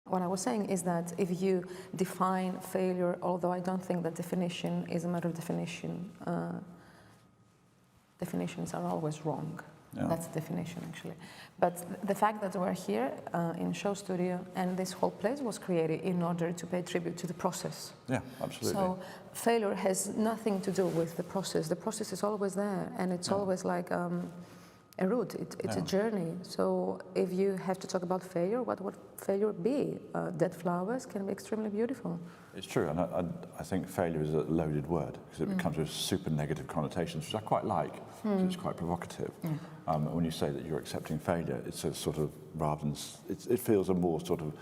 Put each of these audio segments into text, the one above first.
What I was saying is that if you define failure, although I don't think that definition is a matter of definition, definitions are always wrong. Yeah. That's the definition, actually. But the fact that we're here in SHOWstudio and this whole place was created in order to pay tribute to the process. Yeah, absolutely. So failure has nothing to do with the process. The process is always there, and it's always like a route. It's a journey. So if you have to talk about failure, what would failure be? Dead flowers can be extremely beautiful. It's true, and I think failure is a loaded word because it becomes with super negative connotations, which I quite like, because it's quite provocative. When you say that you're accepting failure, it's a sort of, rather than, it feels a more sort of,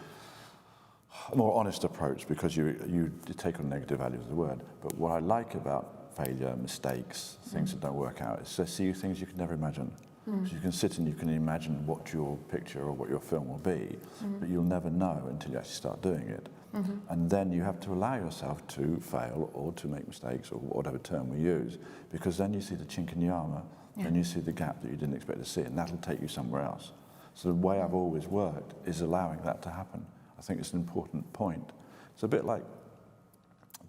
a more honest approach because you take on negative values of the word. But what I like about failure, mistakes, things that don't work out, is to see things you can never imagine. So you can sit and you can imagine what your picture or what your film will be, but you'll never know until you actually start doing it. And then you have to allow yourself to fail or to make mistakes or whatever term we use, because then you see the chink in the armour, then you see the gap that you didn't expect to see, and that'll take you somewhere else. So the way I've always worked is allowing that to happen. I think it's an important point. It's a bit like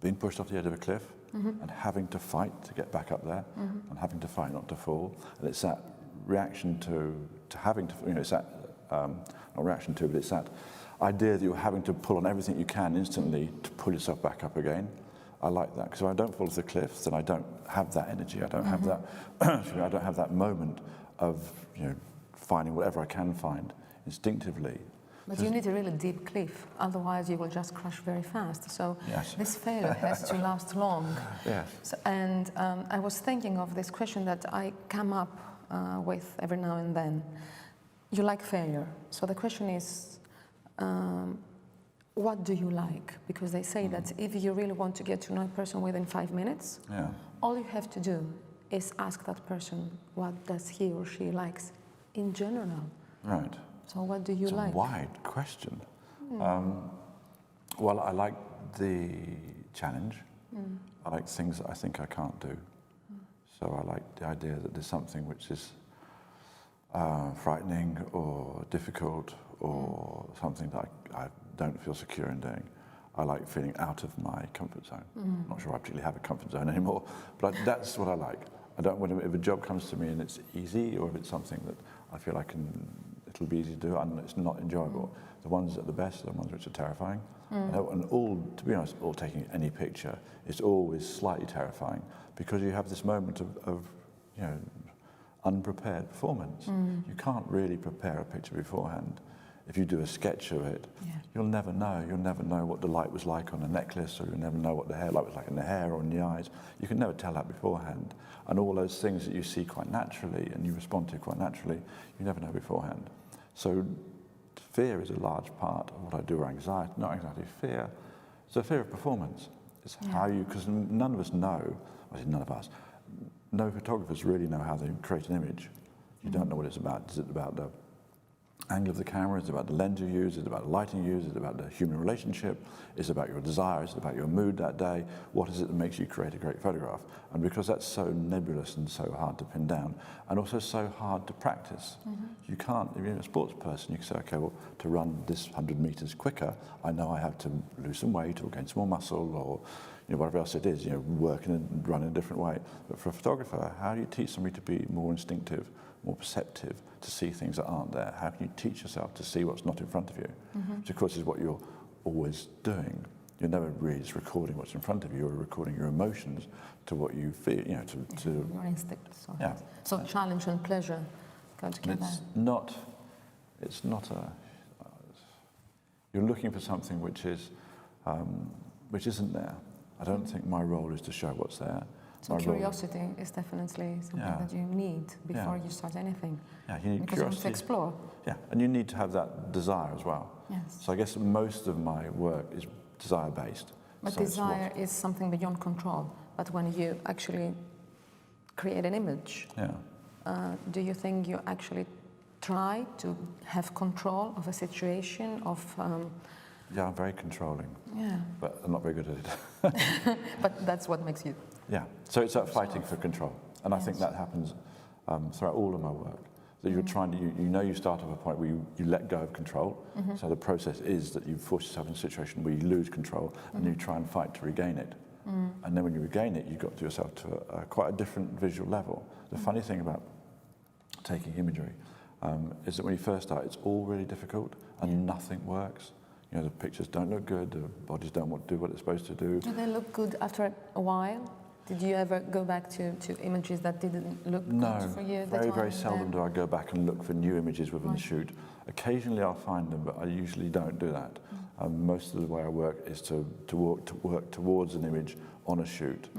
being pushed off the edge of a cliff and having to fight to get back up there, and having to fight not to fall. And it's that reaction to having to, you know, it's that, not reaction to, but it's that idea that you're having to pull on everything you can instantly to pull yourself back up again. I like that, because if I don't fall off the cliff, then I don't have that energy. I don't have that. I don't have that moment of, you know, finding whatever I can find instinctively. But you need a really deep cliff, otherwise you will just crash very fast. So this failure has to last long. So, and I was thinking of this question that I come up with every now and then. You like failure. So the question is, what do you like? Because they say that if you really want to get to know a person within 5 minutes, all you have to do is ask that person what does he or she likes in general. Right. So what do you like? It's a wide question. Well, I like the challenge. I like things that I think I can't do. So I like the idea that there's something which is frightening or difficult or something that I don't feel secure in doing. I like feeling out of my comfort zone. I'm not sure I particularly have a comfort zone anymore, but that's what I like. I don't want to, if a job comes to me and it's easy, or if it's something that I feel it'll be easy to do and it's not enjoyable. The ones that are the best are the ones which are terrifying. And all, to be honest, all taking any picture is always slightly terrifying, because you have this moment of you know, unprepared performance. You can't really prepare a picture beforehand. If you do a sketch of it, you'll never know. You'll never know what the light was like on a necklace, or you'll never know what the hair light was like in the hair or in the eyes. You can never tell that beforehand. And all those things that you see quite naturally and you respond to quite naturally, you never know beforehand. So fear is a large part of what I do, or anxiety, not anxiety, fear. So fear of performance. It's how you, because none of us know, I say none of us, no photographers really know how they create an image. You don't know what it's about. Is it about the angle of the camera? Is it about the lens you use? Is it about the lighting you use? Is it about the human relationship? Is it about your desire? Is it about your mood that day? What is it that makes you create a great photograph? And because that's so nebulous and so hard to pin down, and also so hard to practice, you can't, if you're a sports person, you can say, okay, well, to run this 100 meters quicker, I know I have to lose some weight or gain some more muscle, or you know, whatever else it is, you know, work and run in a different way. But for a photographer, how do you teach somebody to be more instinctive, more perceptive, to see things that aren't there? How can you teach yourself to see what's not in front of you? Which of course is what you're always doing. You're never really just recording what's in front of you, you're recording your emotions to what you feel, you know, to your instinct. So challenge and pleasure go together. It's not a, you're looking for something which isn't there. I don't think my role is to show what's there. So curiosity is definitely something that you need before you start anything. Yeah, you need because curiosity. You want to explore. Yeah, and you need to have that desire as well. Yes. So I guess most of my work is desire-based. But so desire is something beyond control. But when you actually create an image, do you think you actually try to have control of a situation, of... Yeah, I'm very controlling. Yeah. But I'm not very good at it. But that's what makes you... Yeah, so it's that fighting for control. And I think that happens throughout all of my work. that you're trying to, you know you start at a point where you let go of control. So the process is that you force yourself in a situation where you lose control and you try and fight to regain it. And then when you regain it, you've got to yourself to quite a different visual level. The funny thing about taking imagery is that when you first start, it's all really difficult and nothing works. You know, the pictures don't look good, the bodies don't do what they're supposed to do. Do they look good after a while? Did you ever go back to images that didn't look good for you? No, very seldom do I go back and look for new images within the shoot. Occasionally I'll find them, but I usually don't do that. Most of the way I work is to work towards an image on a shoot,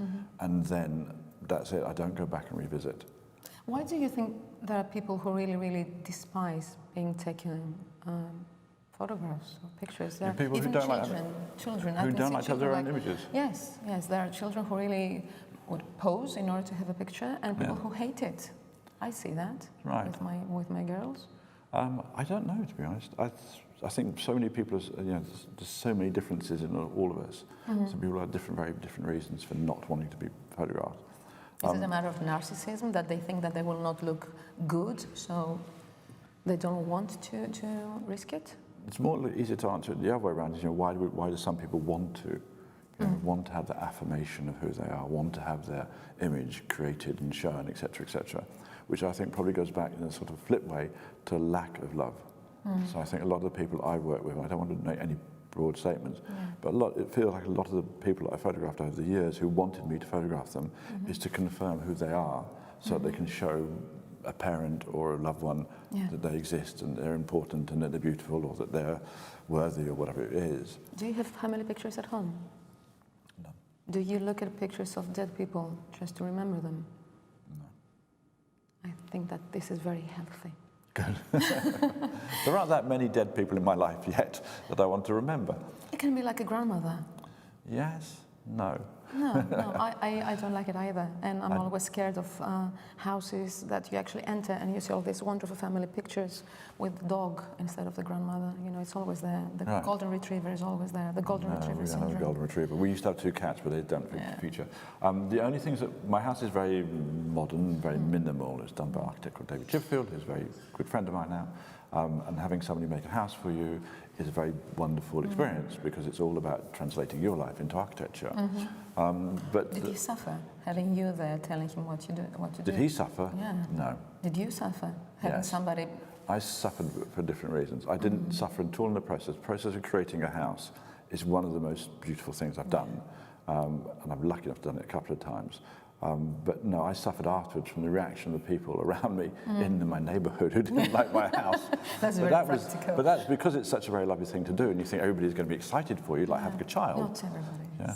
and then that's it. I don't go back and revisit. Why do you think there are people who really despise being taken photographs or pictures? There are people even who don't children. Who don't like to have their own images. Yes, there are children who really would pose in order to have a picture, and people who hate it. I see that with my girls. I don't know, to be honest. I think so many people, there's so many differences in all of us. Some people have very different reasons for not wanting to be photographed. Is it a matter of narcissism, that they think that they will not look good, so they don't want to risk it? It's more easy to answer it the other way around. Why do some people want to? Want to have the affirmation of who they are, want to have their image created and shown, etc., which I think probably goes back in a sort of flip way to lack of love. So I think a lot of the people I work with, I don't want to make any broad statements, but it feels like a lot of the people I photographed over the years who wanted me to photograph them is to confirm who they are, so that they can show a parent or a loved one that they exist and they're important and that they're beautiful or that they're worthy or whatever it is. Do you have family pictures at home? No. Do you look at pictures of dead people just to remember them? No. I think that this is very healthy. Good. There aren't that many dead people in my life yet that I want to remember. It can be like a grandmother. Yes, no. No, I don't like it either. And I'm always scared of houses that you actually enter and you see all these wonderful family pictures with the dog instead of the grandmother. You know, it's always there. The golden retriever is always there. The golden retriever syndrome. The golden retriever. We used to have 2 cats, but they don't feature. The only things that my house is very modern, very minimal. It's done by an architect called David Chipfield, who's a very good friend of mine now. And having somebody make a house for you is a very wonderful experience because it's all about translating your life into architecture. But did he suffer having you there telling him what to do? Did he suffer? Yeah. No. Did you suffer having somebody? I suffered for different reasons. I didn't suffer at all in the process. The process of creating a house is one of the most beautiful things I've done, and I'm lucky enough to have done it a couple of times. But no, I suffered afterwards from the reaction of the people around me in my neighbourhood who didn't like my house. That's very practical. But that's because it's such a very lovely thing to do, and you think everybody's going to be excited for you, like having a child. Not everybody. Yeah.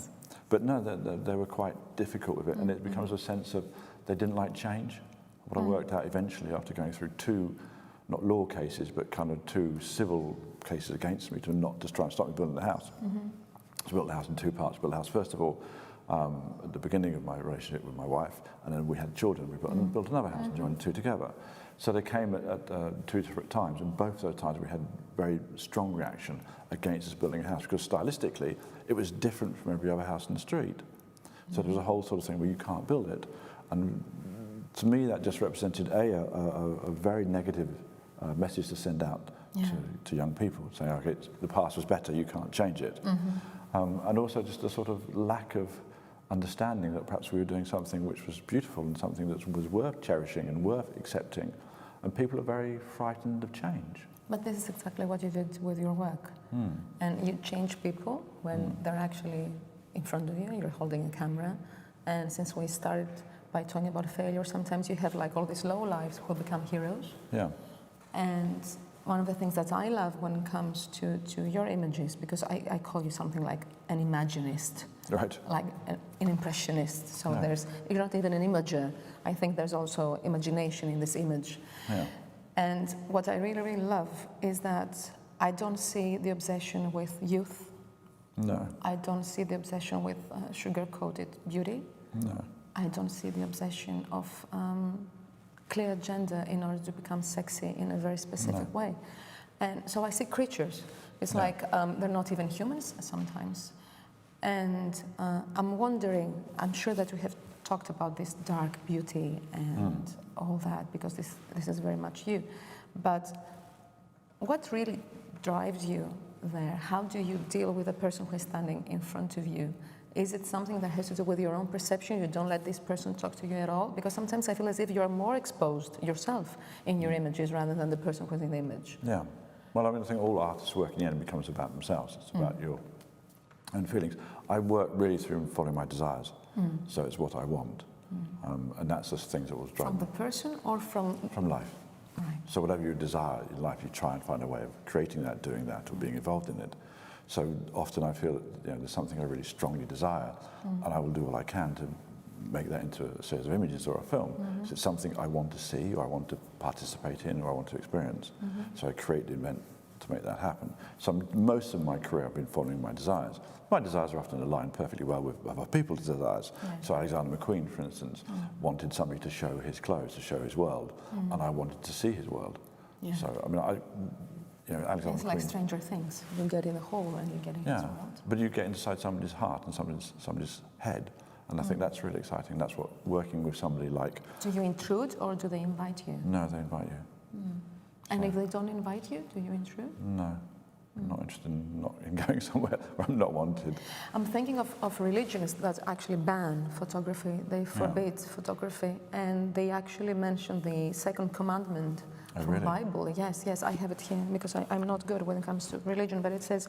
But no, they were quite difficult with it, and it becomes a sense of they didn't like change. What I worked out eventually after going through 2, not law cases, but kind of 2 civil cases against me to try and stop me building the house. To build the house in 2 parts. Built the house first of all at the beginning of my relationship with my wife, and then we had children. We built another house and joined 2 together. So they came at 2 different times, and both those times we had very strong reaction against us building a house because stylistically it was different from every other house in the street. So there was a whole sort of thing where you can't build it, and to me that just represented a very negative message to send out to young people, saying, okay, the past was better, you can't change it. And also just a sort of lack of understanding that perhaps we were doing something which was beautiful and something that was worth cherishing and worth accepting. And people are very frightened of change. But this is exactly what you did with your work. And you change people when they're actually in front of you, you're holding a camera. And since we started by talking about failure, sometimes you have like all these low lives who become heroes. Yeah. And one of the things that I love when it comes to your images, because I call you something like an imaginist. Right. Like an impressionist. So you're not even an imager. I think there's also imagination in this image. Yeah. And what I really love is that I don't see the obsession with youth. No. I don't see the obsession with sugar-coated beauty. No. I don't see the obsession of clear agenda in order to become sexy in a very specific way. And so I see creatures. It's like they're not even humans sometimes. And I'm wondering, I'm sure that you have talked about this dark beauty and all that, because this is very much you. But what really drives you there? How do you deal with the person who is standing in front of you? Is it something that has to do with your own perception? You don't let this person talk to you at all? Because sometimes I feel as if you're more exposed yourself in your images rather than the person who's in the image. Yeah. Well, I mean, I think all artists work in the end becomes about themselves. It's about your own feelings. I work really through following my desires. So it's what I want. And that's the things that will drive From the person or from... From life. Right. So whatever you desire in life, you try and find a way of creating that, doing that, or being involved in it. So often I feel that there's something I really strongly desire, and I will do all I can to make that into a series of images or a film. So it's something I want to see, or I want to participate in, or I want to experience. So I create the event to make that happen. So most of my career I've been following my desires. My desires are often aligned perfectly well with other people's desires. Yeah. So Alexander McQueen, for instance, wanted somebody to show his clothes, to show his world, and I wanted to see his world. Yeah. So I mean, Alexander it's McQueen, like Stranger Things. You get in the hole and you get in his world. But you get inside somebody's heart and somebody's head, and I think that's really exciting. That's what working with somebody like. Do you intrude or do they invite you? No, they invite you. And if they don't invite you, do you intrude? No. I'm not interested in going somewhere where I'm not wanted. I'm thinking of religions that actually ban photography. They forbid photography, and they actually mention the second commandment from the Bible. Yes, I have it here because I'm not good when it comes to religion, but it says,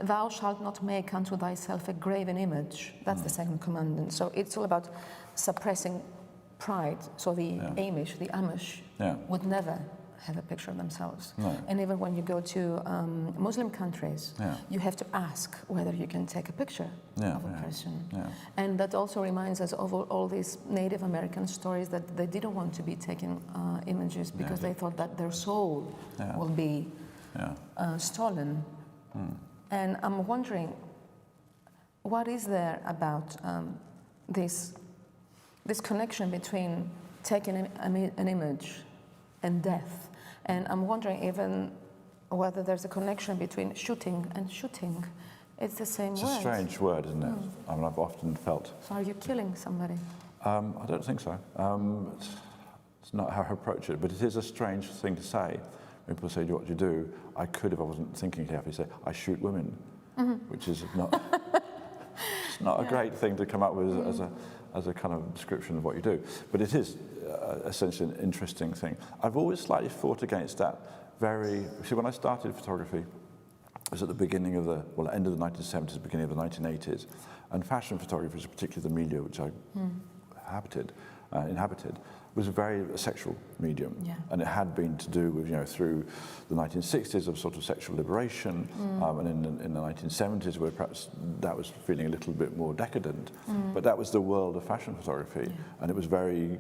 "Thou shalt not make unto thyself a graven image." That's the second commandment. So it's all about suppressing pride. So the Amish, the Amish, would never have a picture of themselves. No. And even when you go to Muslim countries, you have to ask whether you can take a picture of a person. Yeah. And that also reminds us of all these Native American stories that they didn't want to be taking images because they thought that their soul will be stolen. And I'm wondering, what is there about this connection between taking an image and death? And I'm wondering even whether there's a connection between shooting and shooting. It's the same word. It's a strange word, isn't it? I mean, I've often felt... So are you killing somebody? I don't think so. It's not how I approach it, but it is a strange thing to say. When people say, what do you do? I could, if I wasn't thinking carefully, say, I shoot women, which is not... it's not a great thing to come up with as a kind of description of what you do. But it is essentially an interesting thing. I've always slightly fought against that See, when I started photography, it was at the beginning of end of the 1970s, beginning of the 1980s, and fashion photography, particularly the milieu which I inhabited, was a very sexual medium, and it had been to do with, through the 1960s of sort of sexual liberation, and in the 1970s where perhaps that was feeling a little bit more decadent, but that was the world of fashion photography, and it was very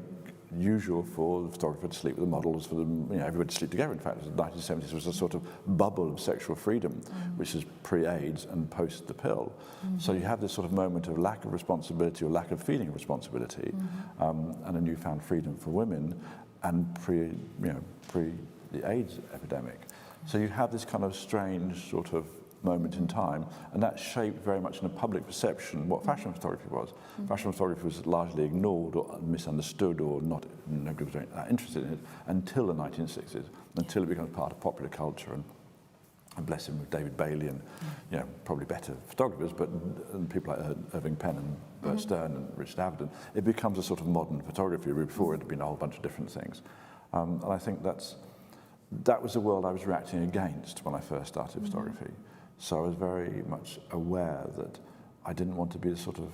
usual for the photographer to sleep with the models, for them, everybody to sleep together. In fact, the 1970s was a sort of bubble of sexual freedom, which is pre-AIDS and post the pill. So you have this sort of moment of lack of responsibility or lack of feeling of responsibility, and a newfound freedom for women, and pre the AIDS epidemic. So you have this kind of strange sort of moment in time, and that shaped very much in a public perception what fashion photography was. Fashion photography was largely ignored or misunderstood, or nobody was that interested in it until the 1960s, until it becomes part of popular culture. And bless him, with David Bailey and probably better photographers, but people like Irving Penn and Bert Stern and Richard Avedon, it becomes a sort of modern photography. Before it had been a whole bunch of different things, and I think that was the world I was reacting against when I first started photography. So I was very much aware that I didn't want to be the sort of...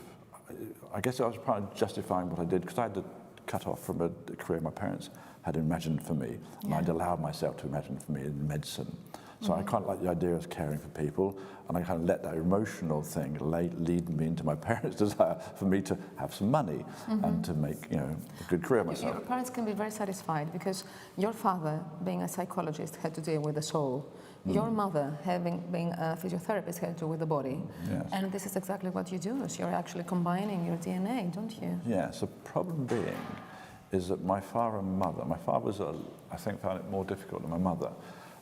I guess I was part of justifying what I did, because I had to cut off from a career my parents had imagined for me, and I'd allowed myself to imagine for me in medicine. So I kind of like the idea of caring for people, and I kind of let that emotional thing lead me into my parents' desire for me to have some money and to make a good career myself. Your parents can be very satisfied, because your father, being a psychologist, had to deal with the soul. Your mother, being a physiotherapist, had to do with the body. Yes. And this is exactly what you do. So you're actually combining your DNA, don't you? Yes, the problem being is that my father and mother, my father I think found it more difficult than my mother.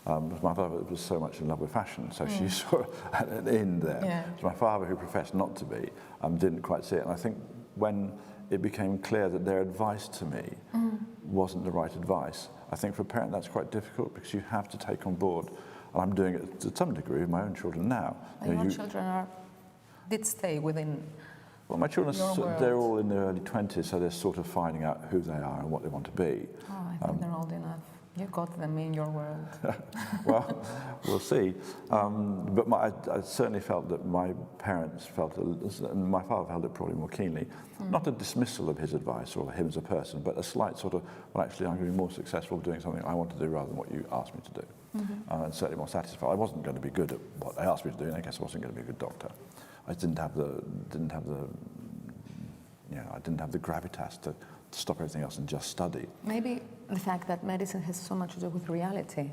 Because my father was so much in love with fashion, so she saw an in there. So my father, who professed not to be, didn't quite see it. And I think when it became clear that their advice to me wasn't the right advice. I think for a parent that's quite difficult because you have to take on board, and I'm doing it to some degree with my own children now. And your children did stay within. Well, my children, they're all in their early 20s, so they're sort of finding out who they are and what they want to be. Oh, I think they're old enough. You got them in your world. Well, we'll see. But I certainly felt that my parents felt, and my father felt it probably more keenly, not a dismissal of his advice or him as a person, but a slight sort of, well, actually, I'm going to be more successful doing something I want to do rather than what you asked me to do. And certainly more satisfied. I wasn't going to be good at what they asked me to do, and I guess I wasn't going to be a good doctor. I didn't have the gravitas to stop everything else and just study. Maybe the fact that medicine has so much to do with reality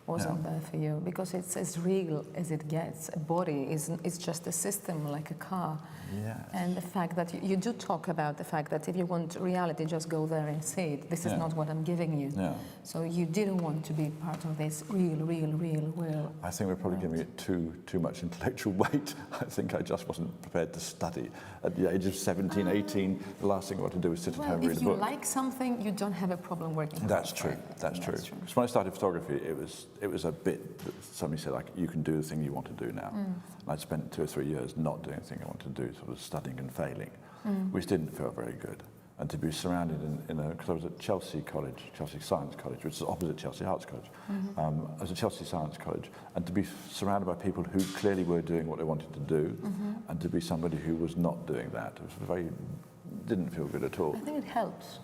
wasn't there for you, because it's as real as it gets. A body is just a system, like a car. Yes. And the fact that you do talk about the fact that if you want reality, just go there and see it. This is not what I'm giving you. Yeah. So you didn't want to be part of this real. I think we're probably giving it too much intellectual weight. I think I just wasn't prepared to study. At the age of 17, 18, the last thing I wanted to do was sit at home and read a book. If you like something, you don't have a problem working hard. That's true. That's true. Because when I started photography, it was a bit that somebody said, like, you can do the thing you want to do now. And I'd spent 2 or 3 years not doing the thing I wanted to do, sort of studying and failing, which didn't feel very good. And to be surrounded because I was at Chelsea College, Chelsea Science College, which is opposite Chelsea Arts College. I was at Chelsea Science College, and to be surrounded by people who clearly were doing what they wanted to do, and to be somebody who was not doing that, it was didn't feel good at all. I think it helps.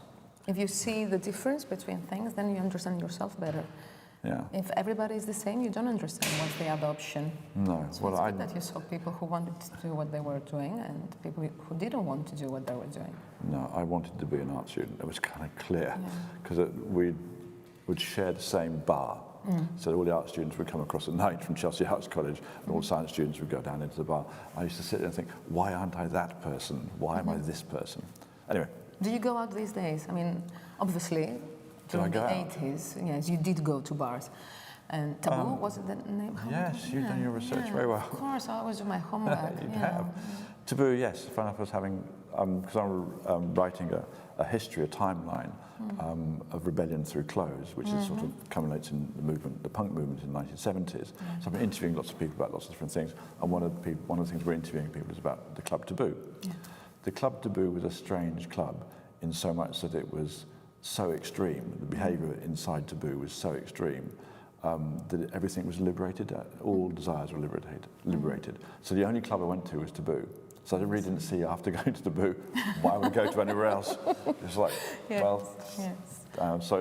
If you see the difference between things, then you understand yourself better. Yeah. If everybody is the same, you don't understand what's the other option. No. So it's good that you saw people who wanted to do what they were doing and people who didn't want to do what they were doing. No, I wanted to be an art student. It was kind of clear, because we would share the same bar. So all the art students would come across at night from Chelsea Arts College, and all the science students would go down into the bar. I used to sit there and think, why aren't I that person? Why am I this person? Anyway. Do you go out these days? I mean, obviously, during the 80s, yes, you did go to bars. And Taboo, was it the name? Yes, you've done your research very well. Of course, I always do my homework. You have. Taboo, yes. Fun enough, I was having, because I'm writing a history, a timeline of rebellion through clothes, which is sort of culminates in the punk movement in the 1970s. So I've been interviewing lots of people about lots of different things, and one of the things we're interviewing people is about the Club Taboo. Yeah. The Club Taboo was a strange club in so much that it was so extreme, the behaviour inside Taboo was so extreme that everything was liberated, all desires were liberated. So the only club I went to was Taboo. So I really didn't see after going to Taboo why would I go to anywhere else. It's like, so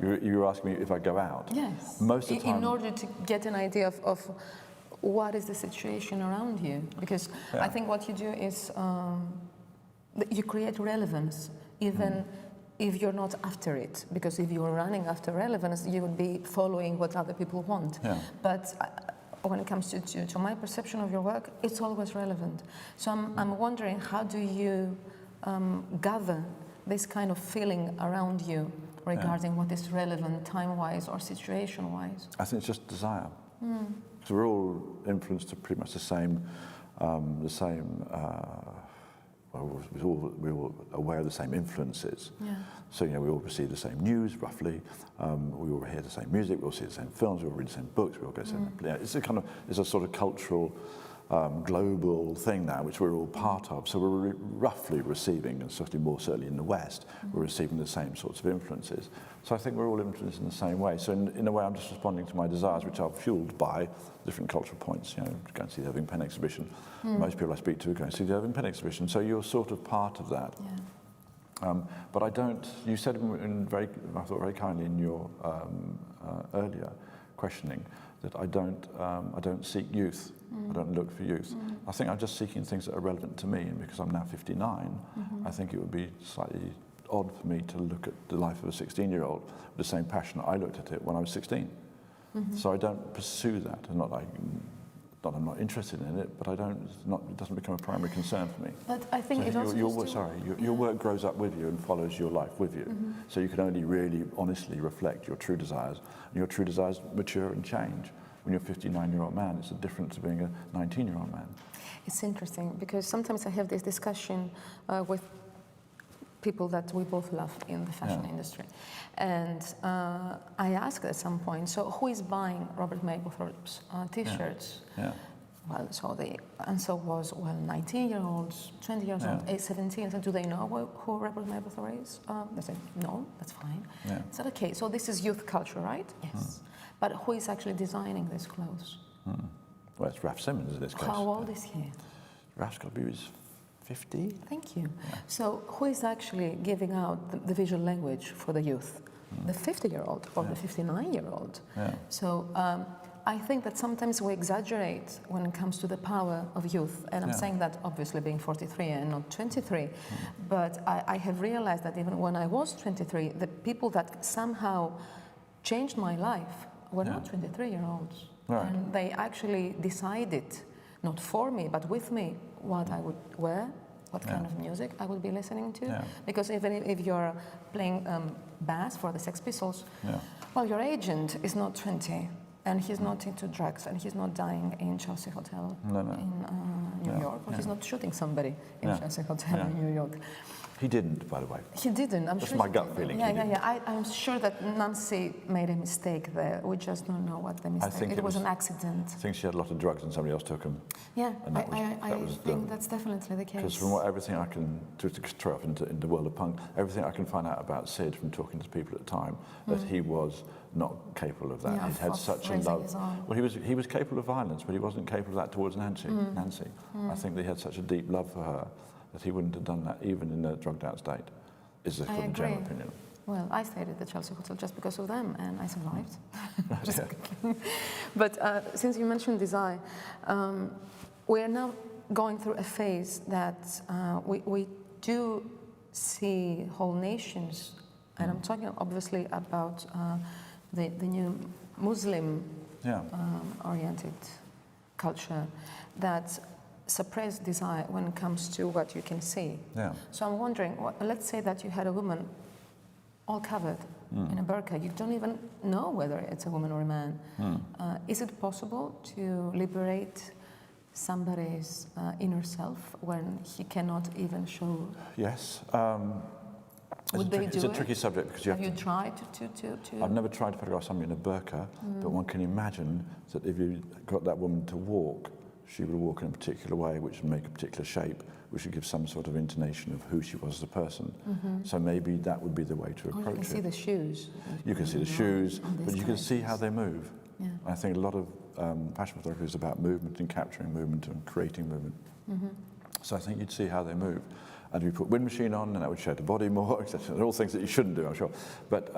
you were asking me if I go out. Yes. Most of the time, in order to get an idea of what is the situation around you, because I think what you do is you create relevance, even if you're not after it, because if you're running after relevance, you would be following what other people want. Yeah. But when it comes to my perception of your work, it's always relevant. So I'm wondering, how do you gather this kind of feeling around you regarding what is relevant time-wise or situation-wise? I think it's just desire. So we're all influenced to pretty much the same we're all aware of the same influences. Yeah. So, we all receive the same news, roughly. We all hear the same music, we all see the same films, we all read the same books, we all go to the same... It's a sort of cultural, global thing now, which we're all part of. So we're roughly receiving, and certainly in the West, we're receiving the same sorts of influences. So I think we're all influenced in the same way. So in a way, I'm just responding to my desires, which are fueled by different cultural points. Go and see the Irving Penn exhibition. Most people I speak to go and see the Irving Penn exhibition. So you're sort of part of that. Yeah. But I don't. You said I thought very kindly in your earlier questioning that I don't seek youth. I don't look for youth. I think I'm just seeking things that are relevant to me, and because I'm now 59, I think it would be slightly odd for me to look at the life of a 16-year-old with the same passion I looked at it when I was 16. So I don't pursue that. I'm not interested in it, but it doesn't become a primary concern for me. But I think your work grows up with you and follows your life with you. So you can only really honestly reflect your true desires, and your true desires mature and change. When you're a 59-year-old man, it's different to being a 19-year-old man. It's interesting, because sometimes I have this discussion with people that we both love in the fashion industry. And I asked at some point, so who is buying Robert Mapplethorpe's T-shirts? Yeah. Well, so the answer was, well, 19-year-olds, 20-year-olds, 17. So do they know who Robert Mapplethorpe is? They said, no, that's fine. I said, okay, so this is youth culture, right? Yes. But who is actually designing these clothes? Well, it's Raf Simons in this case. How old is he? Raf's got to be 50. Thank you. So who is actually giving out the visual language for the youth? The 50-year-old or the 59-year-old? So I think that sometimes we exaggerate when it comes to the power of youth. And I'm saying that obviously being 43 and not 23. But I have realized that even when I was 23, the people that somehow changed my life were not 23-year-olds. Right. And they actually decided, not for me, but with me, what I would wear, what kind of music I would be listening to. Because even if you're playing bass for the Sex Pistols, well, your agent is not 20, and he's not into drugs, and he's not dying in Chelsea Hotel in New York, or he's not shooting somebody in Chelsea Hotel in New York. He didn't, by the way. He didn't. I'm That's sure my gut feeling. I'm sure that Nancy made a mistake there. We just don't know what the mistake. I think it was an accident. I think she had a lot of drugs and somebody else took them. Yeah, I think that's definitely the case. Because from everything I can, to throw off into the world of punk, everything I can find out about Sid from talking to people at the time, that he was not capable of that. He had such a love. Well, he was capable of violence, but he wasn't capable of that towards Nancy. I think they had such a deep love for her that he wouldn't have done that even in a drugged out state, is the general opinion. Well, I stayed at the Chelsea Hotel just because of them, and I survived. But since you mentioned design, we are now going through a phase that we do see whole nations, and I'm talking obviously about the new Muslim oriented culture that suppress desire when it comes to what you can see. So I'm wondering, let's say that you had a woman all covered in a burqa. You don't even know whether it's a woman or a man. Is it possible to liberate somebody's inner self when he cannot even show? Yes. It's a tricky subject because have you tried to? I've never tried to photograph somebody in a burqa, but one can imagine that if you got that woman to walk, she would walk in a particular way, which would make a particular shape, which would give some sort of intonation of who she was as a person. So maybe that would be the way to approach it. You can see the shoes. You can see the shoes, but you can see how they move. I think a lot of fashion photography is about movement and capturing movement and creating movement. So I think you'd see how they move. And you put wind machine on, and that would show the body more, etc. They're all things that you shouldn't do, I'm sure. But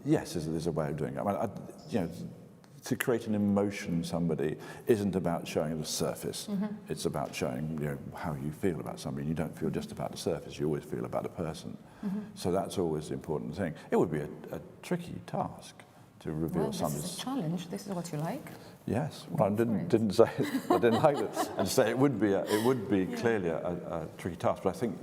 yes, there's a way of doing it. I mean, to create an emotion in somebody isn't about showing the surface. It's about showing how you feel about somebody. You don't feel just about the surface. You always feel about the person. So that's always the important thing. It would be a tricky task to reveal somebody. This is a challenge. This is what you like. Yes. Well, I didn't say I didn't like it, and say it would be clearly a tricky task. But I think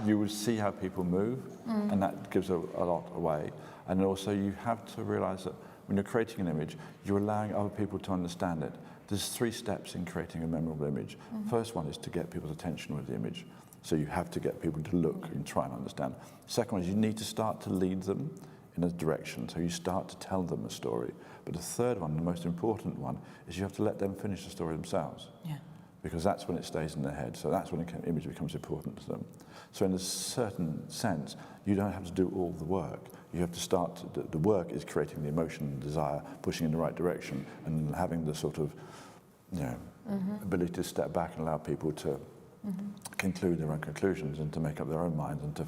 you would see how people move, and that gives a lot away. And also, you have to realise that when you're creating an image, you're allowing other people to understand it. There's 3 steps in creating a memorable image. First one is to get people's attention with the image. So you have to get people to look and try and understand. Second one is you need to start to lead them in a direction. So you start to tell them a story. But the third one, the most important one, is you have to let them finish the story themselves. Because that's when it stays in their head. So that's when the image becomes important to them. So in a certain sense, you don't have to do all the work. You have to start, the work is creating the emotion and desire, pushing in the right direction, and having the sort of, ability to step back and allow people to conclude their own conclusions and to make up their own minds and to,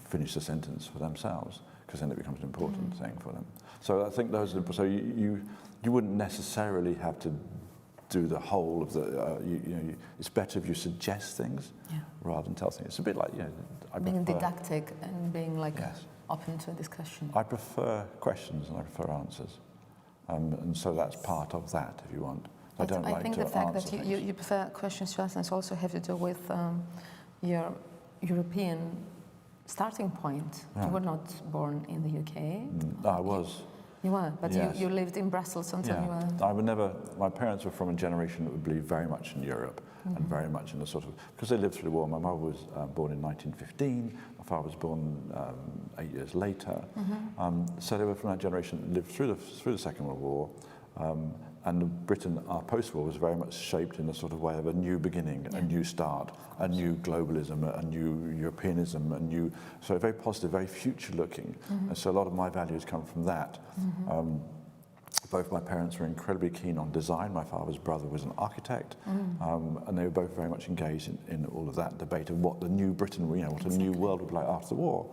finish the sentence for themselves, because then it becomes an important thing for them. So I think those are, so you wouldn't necessarily have to do the whole of the, it's better if you suggest things rather than tell things. It's a bit like, being didactic and being like open to a discussion. I prefer questions and I prefer answers. And so that's part of that, if you want. I think the fact that you prefer questions to answers also have to do with your European starting point. You were not born in the UK. No, I was. You were, but yes. you lived in Brussels until you were... I would never, my parents were from a generation that would believe very much in Europe and very much in the sort of, because they lived through the war. My mother was born in 1915, my father was born 8 years later. So they were from that generation that lived through the Second World War. And Britain, our post-war, was very much shaped in the sort of way of a new beginning, a new start, a new globalism, a new Europeanism, so very positive, very future-looking. And so a lot of my values come from that. Both my parents were incredibly keen on design. My father's brother was an architect, and they were both very much engaged in all of that debate of what the new Britain, what a new world would be like after the war.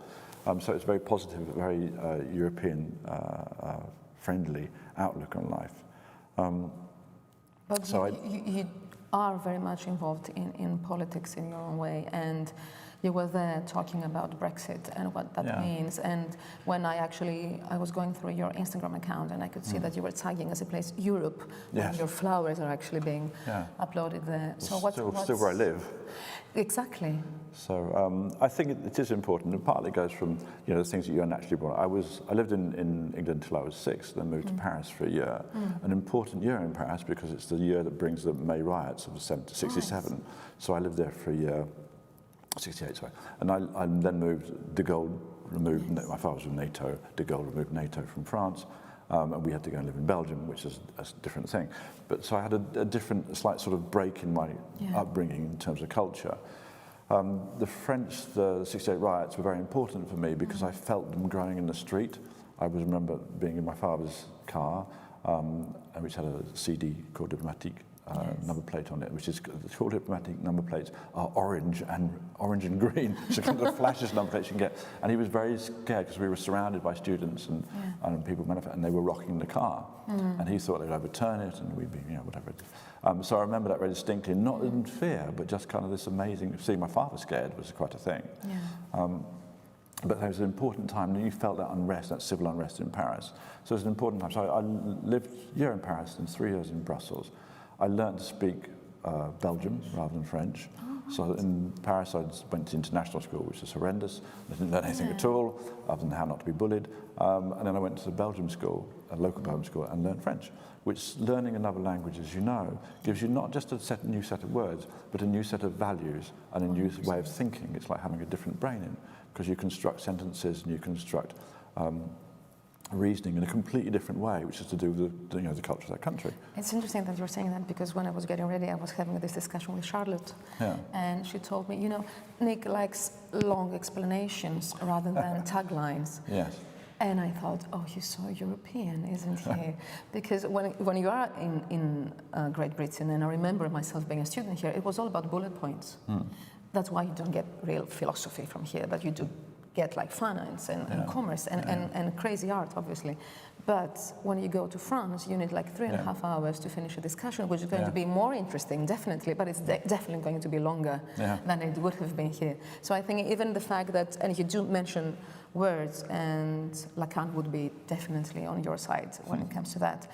So it's very positive, very European-friendly outlook on life. But so you are very much involved in politics in your own way, and you were there talking about Brexit and what that means. And when I was going through your Instagram account, and I could see that you were tagging as a place Europe, when your flowers are actually being uploaded there. So what's still where I live. Exactly. So I think it is important, and partly goes from the things that you're naturally born. I lived in England until I was 6, then moved to Paris for a year. An important year in Paris because it's the year that brings the May riots of 67. Right. So I lived there for a year. 68, sorry. And I then moved, de Gaulle removed, my father was with NATO, de Gaulle removed NATO from France, and we had to go and live in Belgium, which is a different thing. But so I had a slight sort of break in my upbringing in terms of culture. The 68 riots were very important for me because I felt them growing in the street. I remember being in my father's car, which had a CD called Diplomatique, number plate on it, which is called diplomatic number plates are orange and green, so kind of the flashiest number plates you can get. And he was very scared because we were surrounded by students and people, and they were rocking the car, and he thought they'd overturn it and we'd be, whatever it is. So I remember that very distinctly, not in fear, but just kind of this amazing. Seeing my father scared was quite a thing. But there was an important time, and you felt that unrest, that civil unrest in Paris. So it was an important time. So I lived a year in Paris and 3 years in Brussels. I learned to speak Belgium rather than French. So in Paris, I went to international school, which was horrendous. I didn't learn anything at all, other than how not to be bullied. And then I went to the Belgium school, a local Belgium school, and learned French, which learning another language, as you know, gives you not just a new set of words, but a new set of values and a new way of thinking. It's like having a different brain in, because you construct sentences and you construct reasoning in a completely different way, which is to do with the culture of that country. It's interesting that you're saying that, because when I was getting ready, I was having this discussion with Charlotte, and she told me, Nick likes long explanations rather than taglines. Yes. And I thought, oh, he's so European, isn't he? Because when you are in Great Britain, and I remember myself being a student here, it was all about bullet points. That's why you don't get real philosophy from here, but you do get like finance and commerce and crazy art, obviously. But when you go to France, you need like 3.5 hours to finish a discussion, which is going to be more interesting, definitely, but it's definitely going to be longer than it would have been here. So I think even the fact that, and you do mention words, and Lacan would be definitely on your side when it comes to that,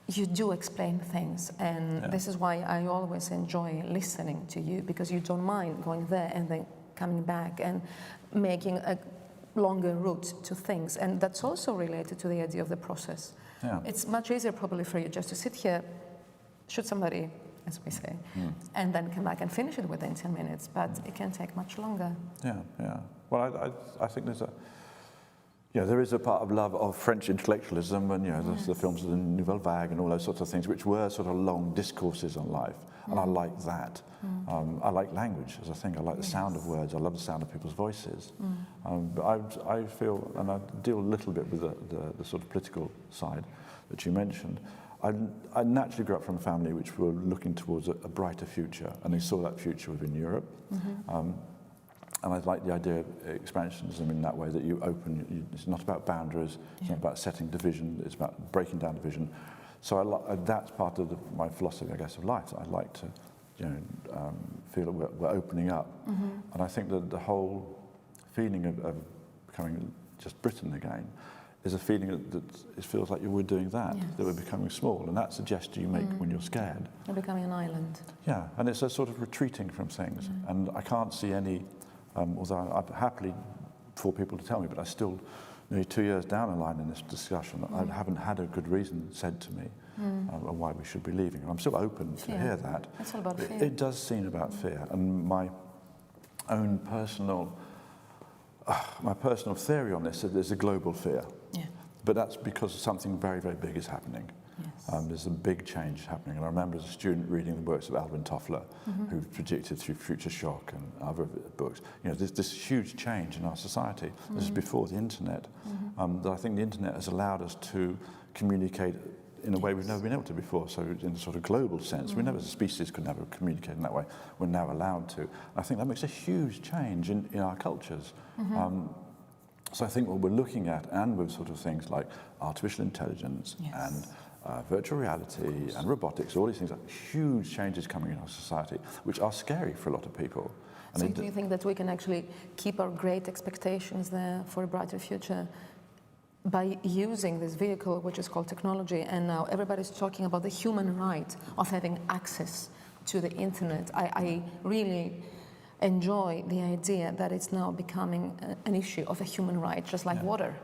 you do explain things, and this is why I always enjoy listening to you, because you don't mind going there and then coming back and making a longer route to things. And that's also related to the idea of the process. It's much easier probably for you just to sit here, shoot somebody, as we say, and then come back and finish it within 10 minutes, but it can take much longer. Well, I think there is a part of love of French intellectualism, and the films of the Nouvelle Vague and all those sorts of things, which were sort of long discourses on life, and I like that. I like language as a thing. I like the sound of words. I love the sound of people's voices. But I feel, and I deal a little bit with the sort of political side that you mentioned. I naturally grew up from a family which were looking towards a brighter future, and they saw that future within Europe. And I like the idea of expansionism in that way, that you open, it's not about boundaries, it's not about setting division, it's about breaking down division. So that's part of my philosophy, I guess, of life. I like to feel that we're opening up. And I think that the whole feeling of becoming just Britain again is a feeling that it feels like we're doing that, that we're becoming small. And that's a gesture you make when you're scared. You're becoming an island. Yeah, and it's a sort of retreating from things. And I can't see any... although I'm happily for people to tell me, but I still nearly 2 years down the line in this discussion, I haven't had a good reason said to me on why we should be leaving. And I'm still open to hear that. It's all about fear. It does seem about fear. And my own personal theory on this is there's a global fear. Yeah. But that's because something very, very big is happening. Yes. There's a big change happening. And I remember as a student reading the works of Alvin Toffler, who predicted through Future Shock and other books, there's this huge change in our society. This is before the internet. That I think the internet has allowed us to communicate in a way we've never been able to before. So in a sort of global sense, we never as a species could never communicate in that way. We're now allowed to. I think that makes a huge change in our cultures. So I think what we're looking at, and with sort of things like artificial intelligence and virtual reality and robotics, all these things, are huge changes coming in our society, which are scary for a lot of people. And so do you think that we can actually keep our great expectations there for a brighter future by using this vehicle, which is called technology, and now everybody's talking about the human right of having access to the internet? I really enjoy the idea that it's now becoming an issue of a human right, just like water.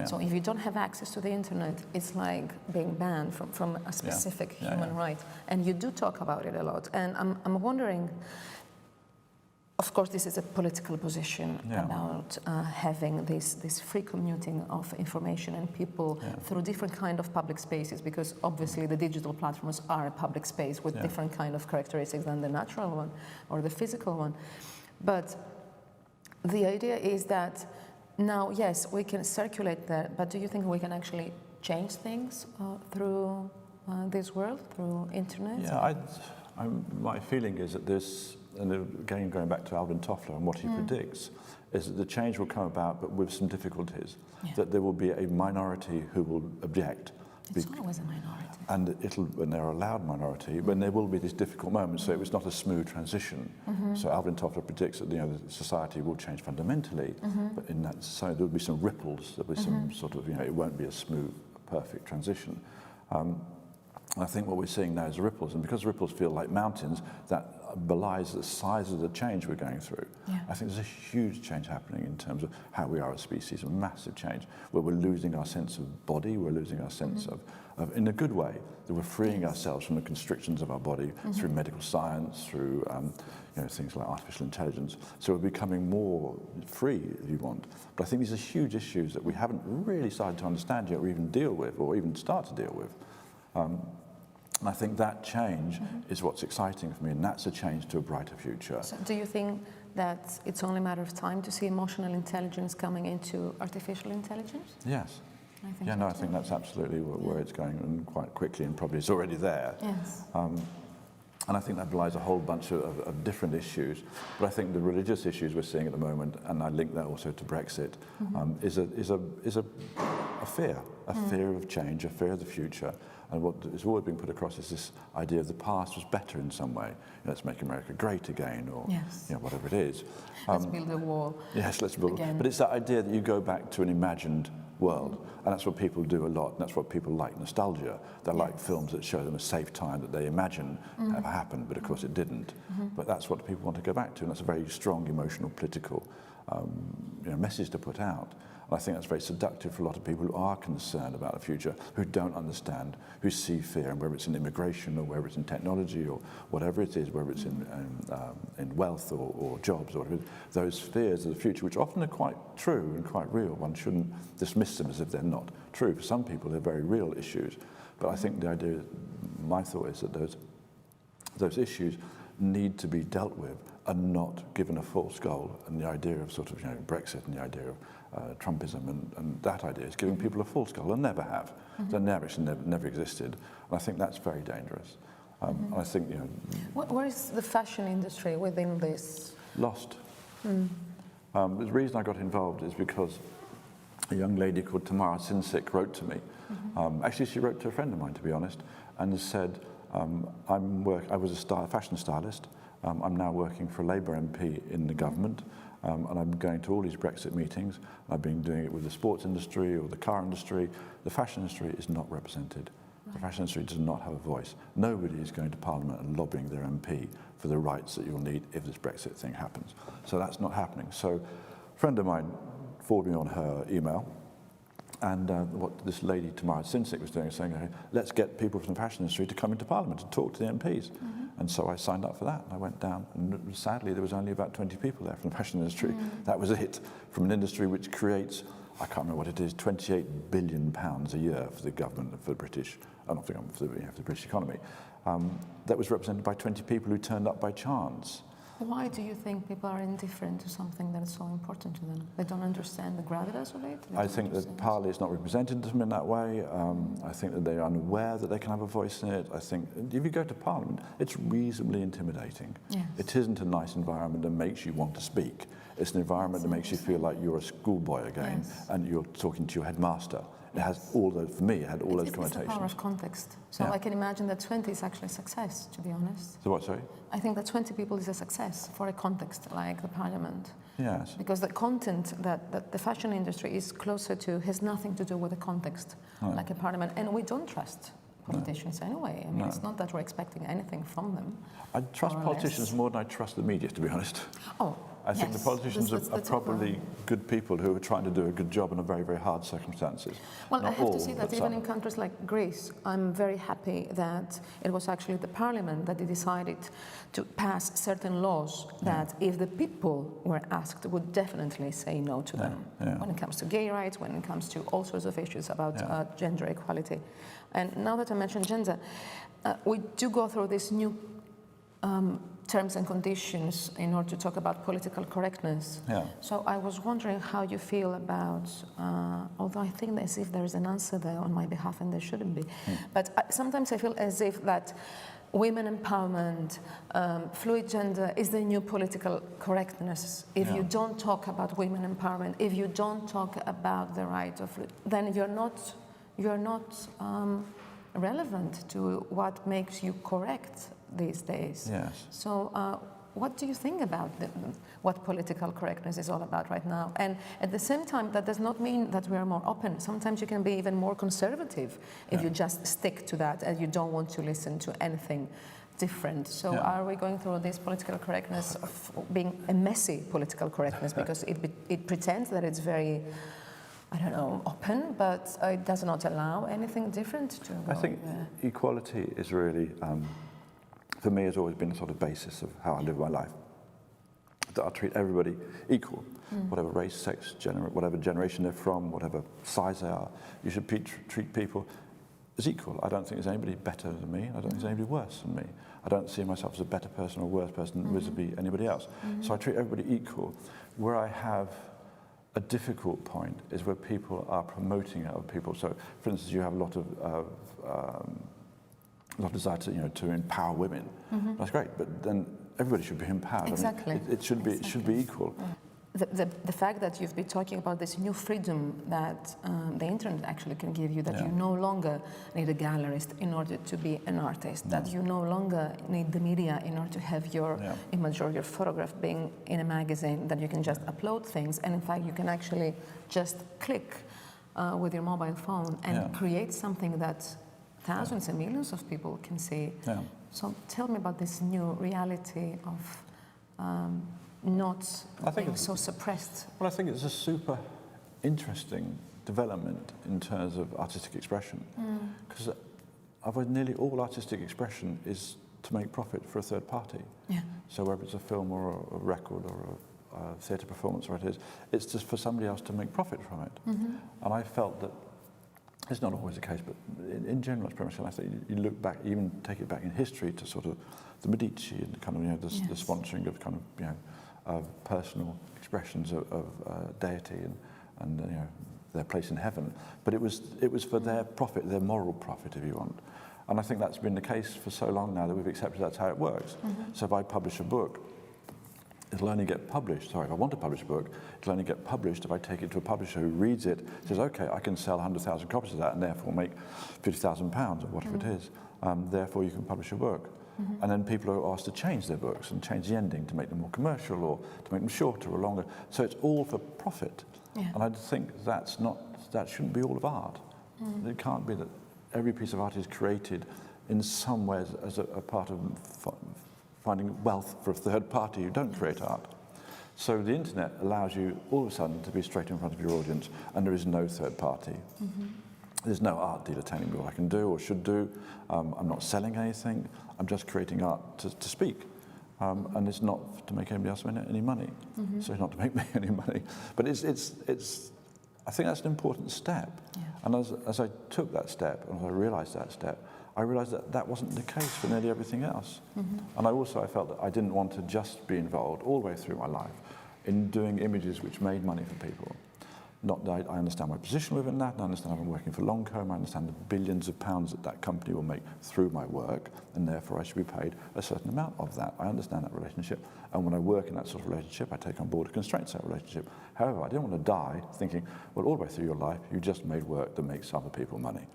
So if you don't have access to the internet, it's like being banned from a specific human right. And you do talk about it a lot. And I'm wondering, of course, this is a political position about having this free commuting of information and people through different kind of public spaces, because obviously the digital platforms are a public space with different kind of characteristics than the natural one or the physical one. But the idea is that now, yes, we can circulate there, but do you think we can actually change things through this world, through internet? Yeah, my feeling is that this, and again going back to Alvin Toffler and what he predicts, is that the change will come about, but with some difficulties. That there will be a minority who will object. It's always a minority. And when they're a loud minority, when there will be these difficult moments, so it was not a smooth transition. So Alvin Toffler predicts that the society will change fundamentally, but in that society there will be some ripples, there will be some sort of, it won't be a smooth, perfect transition. I think what we're seeing now is ripples, and because ripples feel like mountains, that belies the size of the change we're going through. I think there's a huge change happening in terms of how we are as a species, a massive change, where we're losing our sense of body, we're losing our sense of, in a good way, that we're freeing ourselves from the constrictions of our body through medical science, through things like artificial intelligence. So we're becoming more free, if you want. But I think these are huge issues that we haven't really started to understand yet, or even deal with, or even start to deal with. And I think that change is what's exciting for me, and that's a change to a brighter future. So do you think that it's only a matter of time to see emotional intelligence coming into artificial intelligence? Yes. I think I think that's absolutely where it's going, and quite quickly, and probably it's already there. Yes. And I think that belies a whole bunch of different issues. But I think the religious issues we're seeing at the moment, and I link that also to Brexit, is a fear of change, a fear of the future. And what is always being put across is this idea of the past was better in some way. Let's make America great again, or whatever it is. Let's build a wall. Yes, let's build. But it's that idea that you go back to an imagined world, and that's what people do a lot. And that's what people like, nostalgia. They like films that show them a safe time that they imagine ever happened, but of course it didn't. But that's what people want to go back to, and that's a very strong emotional, political message to put out. And I think that's very seductive for a lot of people who are concerned about the future, who don't understand, who see fear, and whether it's in immigration or whether it's in technology or whatever it is, whether it's in wealth or jobs or whatever, those fears of the future, which often are quite true and quite real. One shouldn't dismiss them as if they're not true. For some people, they're very real issues. But I think the idea, my thought is that those issues need to be dealt with and not given a false goal. And the idea of sort of Brexit and the idea of Trumpism and that idea is giving people a false goal, and never have. They never existed. And I think that's very dangerous. I think Where is the fashion industry within this? Lost. The reason I got involved is because a young lady called Tamara Sinsik wrote to me. Actually, she wrote to a friend of mine, to be honest, and said, I was a fashion stylist. I'm now working for a Labour MP in the government, and I'm going to all these Brexit meetings. I've been doing it with the sports industry or the car industry. The fashion industry is not represented. The fashion industry does not have a voice. Nobody is going to Parliament and lobbying their MP for the rights that you'll need if this Brexit thing happens. So that's not happening. So a friend of mine forwarded me on her email, And what this lady, Tamara Sinsik, was doing is saying, let's get people from the fashion industry to come into Parliament to talk to the MPs. And so I signed up for that, and I went down, and sadly there was only about 20 people there from the fashion industry. That was it, from an industry which creates, I can't remember what it is, £28 billion a year for the government, for the British, not for the government, for the British economy. That was represented by 20 people who turned up by chance. Why do you think people are indifferent to something that is so important to them? They don't understand the gravitas of it? I think that partly it's not represented to them in that way. I think that they're unaware that they can have a voice in it. I think if you go to Parliament, it's reasonably intimidating. Yes. It isn't a nice environment that makes you want to speak. It's an environment that makes you feel like you're a schoolboy again, and you're talking to your headmaster. It has all those, for me, it had all those connotations. It's the power of context. So I can imagine that 20 is actually a success, to be honest. So what, sorry? I think that 20 people is a success for a context like the Parliament. Yes. Because the content that the fashion industry is closer to has nothing to do with the context, like a Parliament. And we don't trust politicians anyway. I mean, it's not that we're expecting anything from them. I trust politicians more than I trust the media, to be honest. Oh, I think the politicians are probably good people who are trying to do a good job in very, very hard circumstances. Well, I have to say that even in countries like Greece, I'm very happy that it was actually the parliament that decided to pass certain laws that if the people were asked would definitely say no to them. When it comes to gay rights, when it comes to all sorts of issues about gender equality. And now that I mentioned gender, we do go through this new terms and conditions in order to talk about political correctness. So I was wondering how you feel about, although I think as if there is an answer there on my behalf and there shouldn't be, but sometimes I feel as if that women empowerment, fluid gender is the new political correctness. If you don't talk about women empowerment, if you don't talk about the right of, then you're not relevant to what makes you correct these days. Yes. So what do you think about what political correctness is all about right now? And at the same time, that does not mean that we are more open. Sometimes you can be even more conservative if you just stick to that and you don't want to listen to anything different. So are we going through this political correctness of being a messy political correctness because it pretends that it's very, I don't know, open, but it does not allow anything different to go? I think equality is really, for me, has always been a sort of basis of how I live my life. That I treat everybody equal, whatever race, sex, whatever generation they're from, whatever size they are. You should treat people as equal. I don't think there's anybody better than me. I don't think there's anybody worse than me. I don't see myself as a better person or worse person vis-a-vis anybody else. So I treat everybody equal. Where I have a difficult point is where people are promoting other people. So, for instance, you have a lot of desire to empower women. That's great, but then everybody should be empowered. Exactly. I mean, it should be equal. The fact that you've been talking about this new freedom that the internet actually can give you, that you no longer need a gallerist in order to be an artist, that you no longer need the media in order to have your image or your photograph being in a magazine, that you can just upload things, and in fact you can actually just click with your mobile phone and create something that thousands and millions of people can see. So tell me about this new reality of not being so suppressed. Well, I think it's a super interesting development in terms of artistic expression, because nearly all artistic expression is to make profit for a third party. So whether it's a film or a record or a theatre performance or whatever it is, it's just for somebody else to make profit from it. And I felt that it's not always the case, but in general, it's pretty much I think you look back, even take it back in history to sort of the Medici and kind of the sponsoring of kind of of personal expressions of deity and their place in heaven. But it was for their profit, their moral profit, if you want. And I think that's been the case for so long now that we've accepted that's how it works. So if I publish a book, it'll only get published. Sorry, if I want to publish a book, it'll only get published if I take it to a publisher who reads it, says, okay, I can sell 100,000 copies of that and therefore make £50,000 or whatever it is. Therefore, you can publish a book. And then people are asked to change their books and change the ending to make them more commercial or to make them shorter or longer. So it's all for profit. And I think that shouldn't be all of art. It can't be that every piece of art is created in some ways as a part of finding wealth for a third party who don't create art. So the internet allows you all of a sudden to be straight in front of your audience, and there is no third party. There's no art dealer telling me what I can do or should do. I'm not selling anything. I'm just creating art to speak. And it's not to make anybody else any money. So it's not to make me any money. But I think that's an important step. Yeah. And as I took that step, and as I realized that that wasn't the case for nearly everything else. And I felt that I didn't want to just be involved all the way through my life in doing images which made money for people. Not that I understand my position within that, and I understand I'm working for Lancôme, I understand the billions of pounds that company will make through my work, and therefore I should be paid a certain amount of that. I understand that relationship, and when I work in that sort of relationship, I take on board the constraints of that relationship. However, I didn't want to die thinking, well, all the way through your life, you just made work that makes other people money.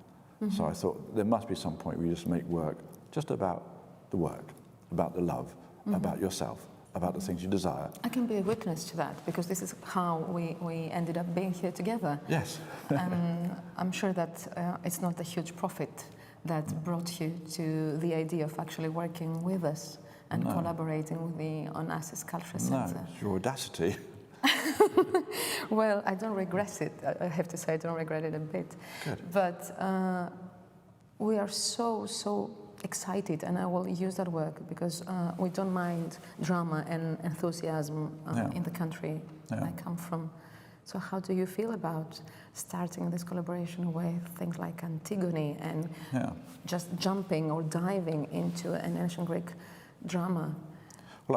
So I thought there must be some point where you just make work just about the work, about the love, about yourself, about the things you desire. I can be a witness to that, because this is how we ended up being here together. Yes. I'm sure that it's not the huge profit that brought you to the idea of actually working with us and collaborating with the Onassis Cultural Centre. No, it's your audacity. Well, I don't regret it. I have to say I don't regret it a bit. Good. But we are so excited, and I will use that word because we don't mind drama and enthusiasm in the country I come from. So how do you feel about starting this collaboration with things like Antigone and just jumping or diving into an ancient Greek drama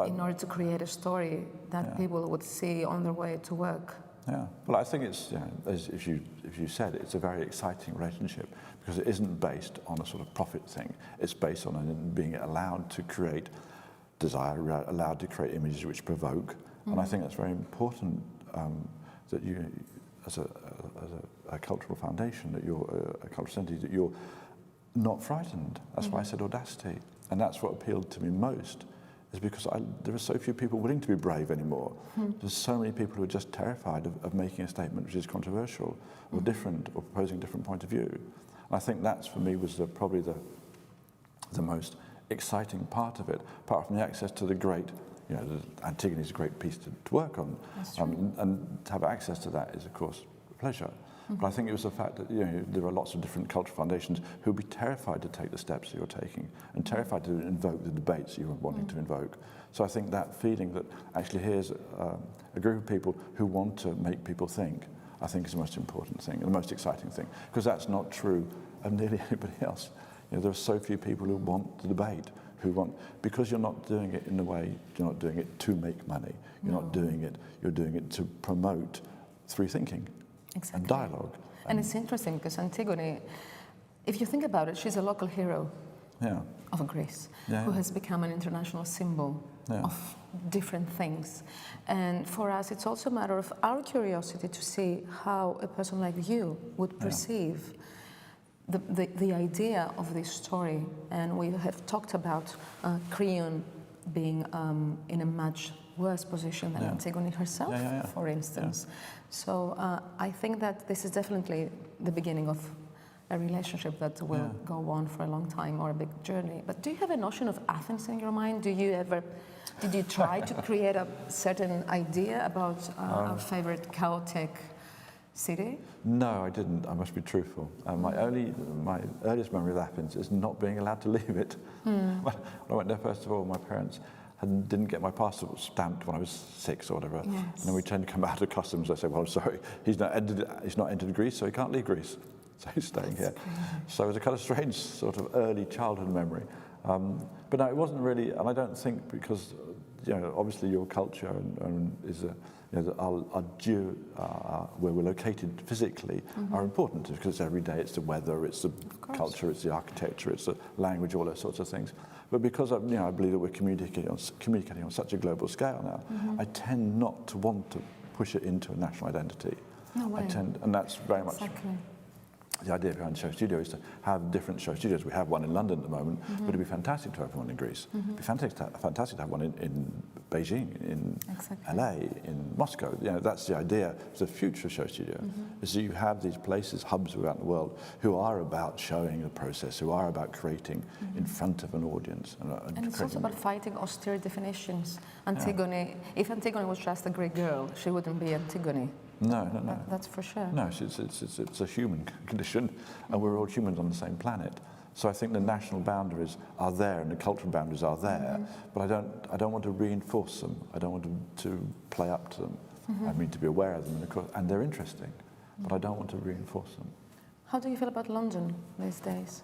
in order to create a story that people would see on their way to work? Yeah, well, I think it's, as if you said, it's a very exciting relationship because it isn't based on a sort of profit thing. It's based on being allowed to create desire, allowed to create images which provoke, and I think that's very important that you, as a cultural foundation, that you're a cultural centre, that you're not frightened. That's why I said audacity, and that's what appealed to me most. Is because there are so few people willing to be brave anymore. There's so many people who are just terrified of making a statement which is controversial or different or proposing a different point of view. And I think that's, for me, was probably the most exciting part of it, apart from the access to the great, Antigone is a great piece to work on. And to have access to that is, of course, a pleasure. But I think it was the fact that there are lots of different cultural foundations who would be terrified to take the steps that you're taking and terrified to invoke the debates you're wanting to invoke. So I think that feeling that actually here's a group of people who want to make people think, I think is the most important thing and the most exciting thing, because that's not true of nearly anybody else. There are so few people who want the debate, because you're not doing it in the way, you're not doing it to make money. You're not doing it, you're doing it to promote through thinking. Exactly. And dialogue. And it's interesting because Antigone, if you think about it, she's a local hero of Greece who has become an international symbol of different things. And for us, it's also a matter of our curiosity to see how a person like you would perceive the idea of this story. And we have talked about Creon being in a much worse position than Antigone herself, for instance. So I think that this is definitely the beginning of a relationship that will go on for a long time, or a big journey. But do you have a notion of Athens in your mind? Did you try to create a certain idea about our favorite chaotic city? No, I didn't. I must be truthful. My earliest memory of Athens is not being allowed to leave it. When I went there, first of all, my parents didn't get my passport stamped when I was 6 or whatever. Yes. And then we turned to come out of customs. I said, well, I'm sorry, he's not entered Greece, so he can't leave Greece. So he's staying here. So it was a kind of strange sort of early childhood memory. But no, it wasn't really, and I don't think because, obviously your culture is where we're located physically are important, because it's every day, it's the weather, it's the culture, it's the architecture, it's the language, all those sorts of things. But because I believe that we're communicating on such a global scale now, I tend not to want to push it into a national identity. No way. And that's very much. Exactly. the idea behind SHOWstudio is to have different show studios. We have one in London at the moment, but it'd be fantastic to have one in Greece. It'd be fantastic to have one in Beijing, in LA, in Moscow. You know, that's the idea. The future of SHOWstudio is that you have these places, hubs around the world, who are about showing the process, who are about creating in front of an audience. And it's also about fighting austere definitions. Antigone, if Antigone was just a Greek girl, she wouldn't be Antigone. No. That's for sure. No, it's a human condition, and we're all humans on the same planet. So I think the national boundaries are there, and the cultural boundaries are there. But I don't want to reinforce them. I don't want to play up to them. I mean to be aware of them, and of course, and they're interesting. But I don't want to reinforce them. How do you feel about London these days?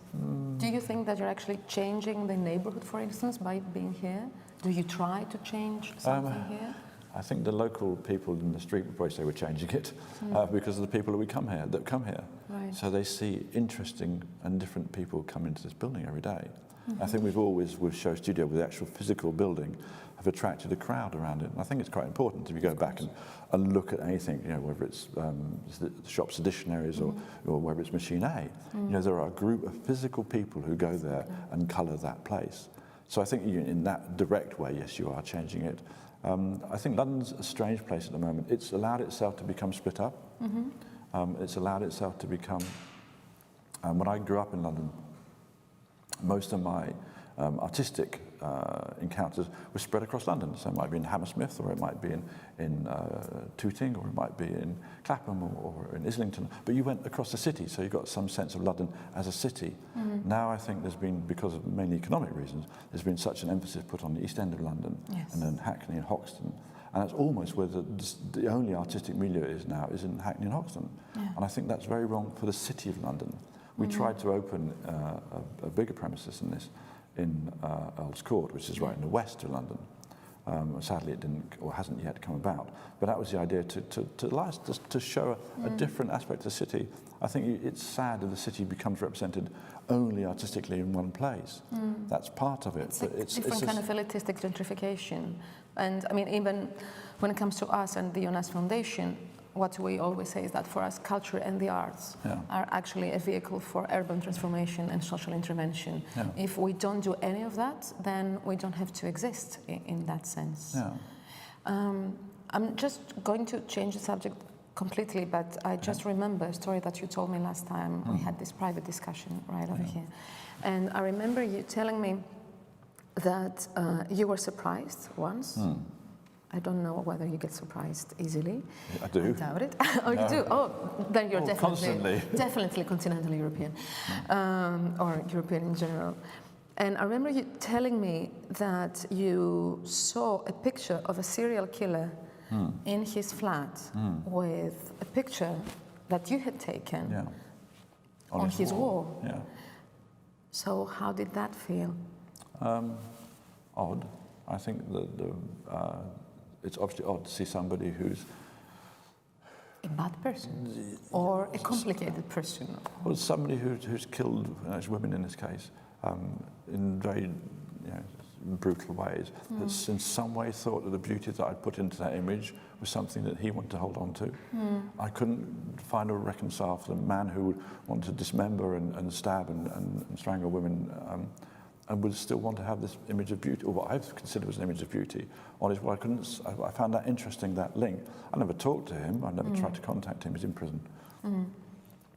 Do you think that you're actually changing the neighborhood, for instance, by being here? Do you try to change something here? I think the local people in the street would probably say we're changing it because of the people that come here. Right. So they see interesting and different people come into this building every day. I think we've always, with SHOWstudio, with the actual physical building, have attracted a crowd around it. And I think it's quite important if you go back and look at anything, you know, whether it's the shops, dictionaries, or whether it's Machine A. You know, there are a group of physical people who go there and colour that place. So I think in that direct way, yes, you are changing it. I think London's a strange place at the moment. It's allowed itself to become split up. It's allowed itself to become... when I grew up in London, most of my artistic encounters were spread across London. So it might be in Hammersmith, or it might be in Tooting, or it might be in Clapham, or in Islington. But you went across the city, so you got some sense of London as a city. Now I think there's been, because of mainly economic reasons, there's been such an emphasis put on the East End of London, and then Hackney and Hoxton. And that's almost where the only artistic milieu is now, is in Hackney and Hoxton. And I think that's very wrong for the city of London. We tried to open a bigger premises than this in Earl's Court, which is right in the west of London. Sadly, it didn't, or hasn't yet come about. But that was the idea to show a different aspect of the city. I think it's sad if the city becomes represented only artistically in one place. That's part of it. It's different kind of elitistic gentrification. And I mean, even when it comes to us and the Onassis Foundation, what we always say is that for us, culture and the arts are actually a vehicle for urban transformation and social intervention. If we don't do any of that, then we don't have to exist in that sense. I'm just going to change the subject completely, but I just remember a story that you told me last time. We had this private discussion right over here. And I remember you telling me that you were surprised once. I don't know whether you get surprised easily. I do. I doubt it. Oh, you do? Oh, then you're definitely continental European, or European in general. And I remember you telling me that you saw a picture of a serial killer in his flat with a picture that you had taken on his wall. So how did that feel? Odd. I think that it's obviously odd to see somebody who's a bad person or a complicated person. Well, somebody who's killed women in this case in very brutal ways. That's in some way thought that the beauty that I'd put into that image was something that he wanted to hold on to. I couldn't find or reconcile for the man who would want to dismember and stab and strangle women. And would still want to have this image of beauty, or what I consider as an image of beauty, on his wall. I found that interesting, that link. I never talked to him, I never tried to contact him, he's in prison.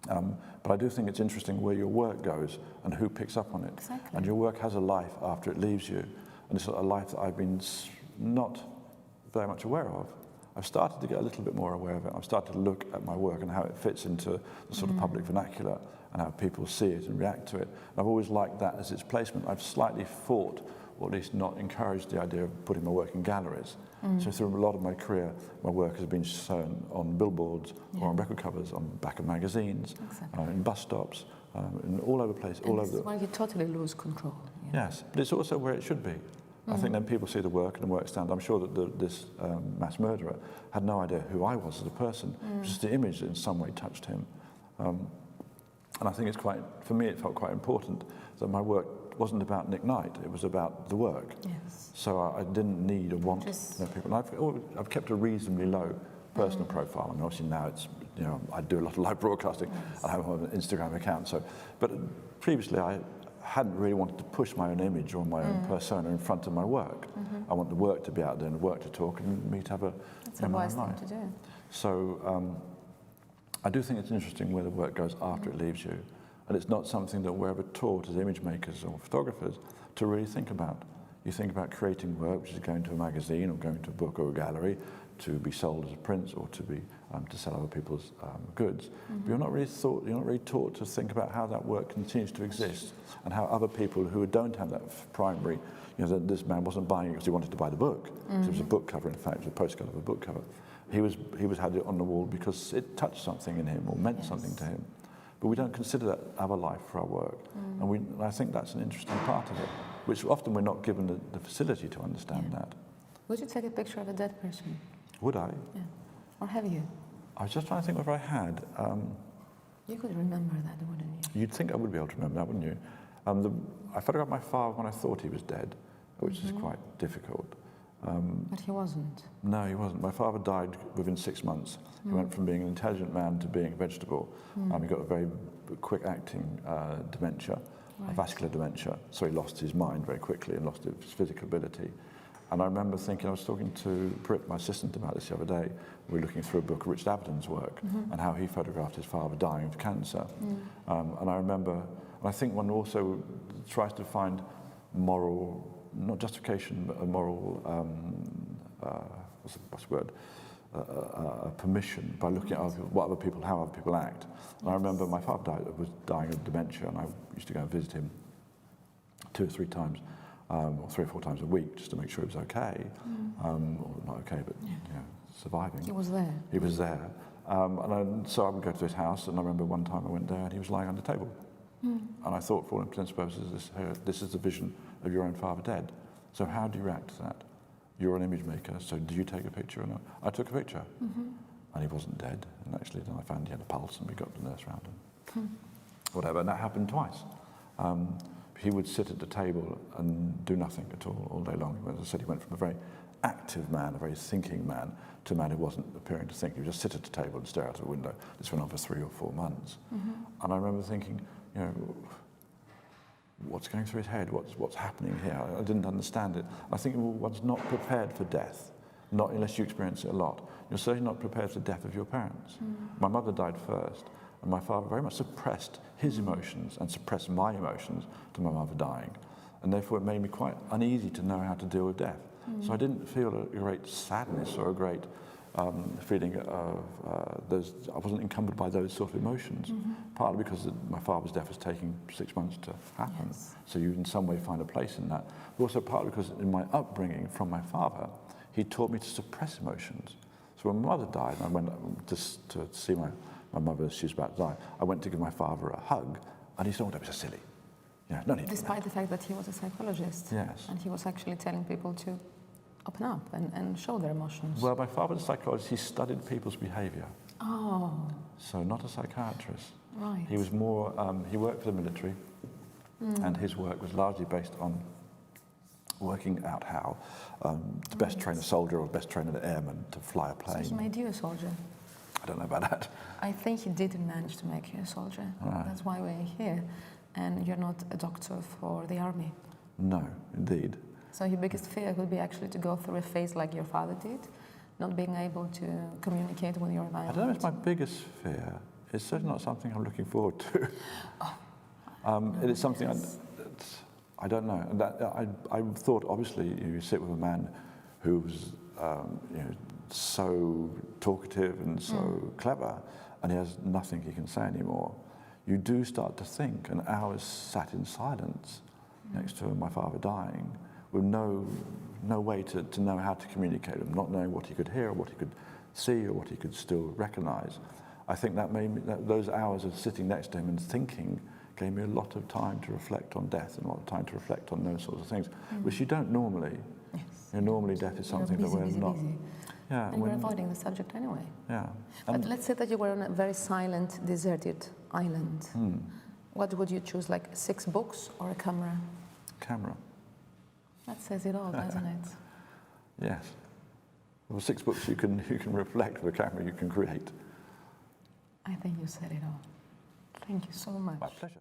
But I do think it's interesting where your work goes and who picks up on it. Exactly. And your work has a life after it leaves you, and it's a life that I've been not very much aware of. I've started to get a little bit more aware of it. I've started to look at my work and how it fits into the sort of public vernacular, and how people see it and react to it. And I've always liked that as its placement. I've slightly fought, or at least not encouraged, the idea of putting my work in galleries. So through a lot of my career, my work has been shown on billboards or on record covers, on back of magazines, in bus stops, in all over the place. And this is where you totally lose control. Yes, but it's also where it should be. I think then people see the work and the work stand. I'm sure that this mass murderer had no idea who I was as a person. Just the image that in some way touched him. And I think it's quite, for me, it felt quite important that my work wasn't about Nick Knight, it was about the work. Yes. So I didn't need or want people. And I've kept a reasonably low personal profile. I mean, obviously now it's, you know, I do a lot of live broadcasting. I have an Instagram account. So, but previously I hadn't really wanted to push my own image or my own persona in front of my work. I want the work to be out there and the work to talk and me to have a wise thing to do. So I do think it's interesting where the work goes after it leaves you. And it's not something that we're ever taught as image makers or photographers to really think about. You think about creating work, which is going to a magazine or going to a book or a gallery to be sold as a print or to be to sell other people's goods. But you're not really taught to think about how that work continues to exist and how other people who don't have that primary, you know, that this man wasn't buying it because he wanted to buy the book. It was a book cover, in fact, it was a postcard of a book cover. He had it on the wall because it touched something in him or meant something to him. But we don't consider that other life for our work. And I think that's an interesting part of it, which often we're not given the facility to understand that. Would you take a picture of a dead person? Would I? Yeah. Or have you? I was just trying to think whether I had. You could remember that, wouldn't you? You'd think I would be able to remember that, wouldn't you? I photographed my father when I thought he was dead, which is quite difficult. But he wasn't. No, he wasn't. My father died within 6 months. He went from being an intelligent man to being a vegetable. He got a very quick-acting dementia, a vascular dementia, so he lost his mind very quickly and lost his physical ability. And I remember thinking, I was talking to Britt, my assistant, about this the other day. We were looking through a book of Richard Avedon's work and how he photographed his father dying of cancer. And I remember, and I think one also tries to find moral, not justification, but a moral, what's the word? Permission by looking at what other people, how other people act. And I remember my father was dying of dementia, and I used to go and visit him 2 or 3 times. Or 3 or 4 times a week, just to make sure he was okay, or not okay, but surviving. He was there. He was there, so I would go to his house, and I remember one time I went there, and he was lying on the table, and I thought, for all intents and purposes, this is the vision of your own father dead. So how do you react to that? You're an image maker, so do you take a picture or not? I took a picture, and he wasn't dead, and actually then I found he had a pulse, and we got the nurse round him. Whatever, and that happened twice. He would sit at the table and do nothing at all day long. As I said, he went from a very active man, a very thinking man, to a man who wasn't appearing to think. He would just sit at the table and stare out of the window. This went on for 3 or 4 months. And I remember thinking, you know, what's going through his head? What's happening here? I didn't understand it. I think one's not prepared for death, not unless you experience it a lot. You're certainly not prepared for the death of your parents. My mother died first. And my father very much suppressed his emotions and suppressed my emotions to my mother dying. And therefore it made me quite uneasy to know how to deal with death. So I didn't feel a great sadness or a great feeling of, I wasn't encumbered by those sort of emotions. Partly because my father's death was taking 6 months to happen. So you in some way find a place in that. But also partly because in my upbringing from my father, he taught me to suppress emotions. So when my mother died, I went to see my mother, she was about to die. I went to give my father a hug, and he said, "Oh, that was just silly. Yeah, no need." Despite the fact that he was a psychologist. Yes. And he was actually telling people to open up and show their emotions. Well, my father was a psychologist. He studied people's behaviour. Oh. So not a psychiatrist. Right. He was more, he worked for the military, and his work was largely based on working out how to best train a soldier or best train an airman to fly a plane. So he made you a soldier? I don't know about that. I think he did manage to make you a soldier. Right. That's why we're here. And you're not a doctor for the army. No, indeed. So your biggest fear would be actually to go through a phase like your father did, not being able to communicate with your environment. I don't know if it's my biggest fear. It's certainly not something I'm looking forward to. It is something I don't know. And I thought, obviously, you sit with a man who's so talkative and so clever, and he has nothing he can say anymore. You do start to think, and hours sat in silence next to my father dying, with no way to know how to communicate with him, not knowing what he could hear or what he could see or what he could still recognise. I think that made me, those hours of sitting next to him and thinking gave me a lot of time to reflect on death and a lot of time to reflect on those sorts of things, which you don't normally. Yes. Normally death is something that we're not. Busy. Yeah, and we're avoiding the subject anyway. Yeah. But let's say that you were on a very silent, deserted island. What would you choose, like 6 books or a camera? Camera. That says it all, doesn't it? Yes. Or 6 books you can reflect with a camera, you can create. I think you said it all. Thank you so much. My pleasure.